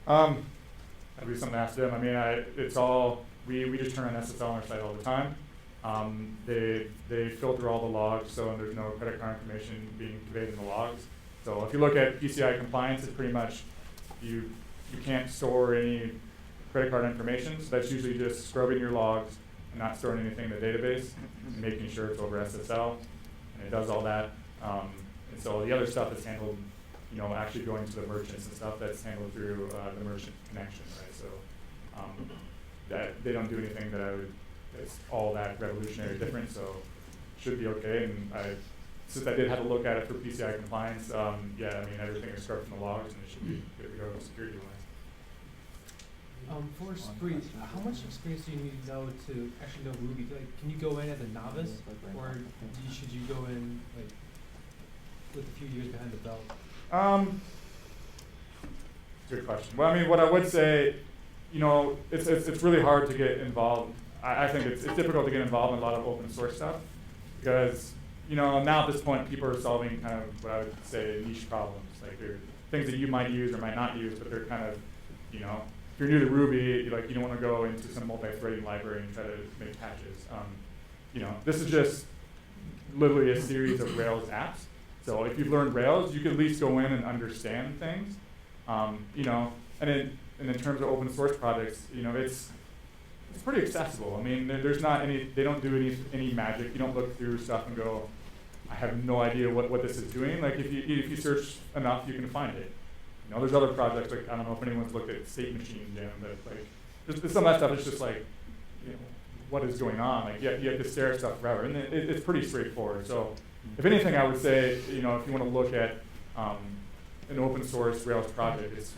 That'd be something to ask them. I mean, it's all, we just turn on SSL on our site all the time. They filter all the logs, so there's no credit card information being conveyed in the logs. So if you look at PCI compliance, it's pretty much, you can't store any credit card information, so that's usually just scrubbing your logs and not storing anything in the database and making sure it's over SSL, and it does all that. And so the other stuff is handled, actually going to the merchants and stuff, that's handled through the merchant connection, right? So that they don't do anything that's all that revolutionary different, so should be okay. And since I did have to look at it for PCI compliance, yeah, I mean, everything is scrubbed from the logs, and it should be good to go security-wise. For Spree, how much experience do you need to know to actually know Ruby? Like, can you go in as a novice, or should you go in like with a few years behind the belt? Good question. Well, I mean, what I would say, it's really hard to get involved. I think it's difficult to get involved in a lot of open source stuff because, now at this point, people are solving kind of what I would say niche problems. Like they're things that you might use or might not use, but they're kind of, if you're new to Ruby, you don't want to go into some multi-threading library and try to make patches. This is just literally a series of Rails apps. So if you've learned Rails, you can at least go in and understand things. And in terms of open source projects, it's pretty accessible. I mean, there's not any, they don't do any magic. You don't look through stuff and go, I have no idea what this is doing. Like if you search enough, you can find it. There's other projects, like, I don't know if anyone's looked at State Machine Jam, but like, just some of that stuff is just like, what is going on? Like, you have to stare at stuff forever, and it's pretty straightforward. So, if anything, I would say, if you want to look at an open source Rails project, it's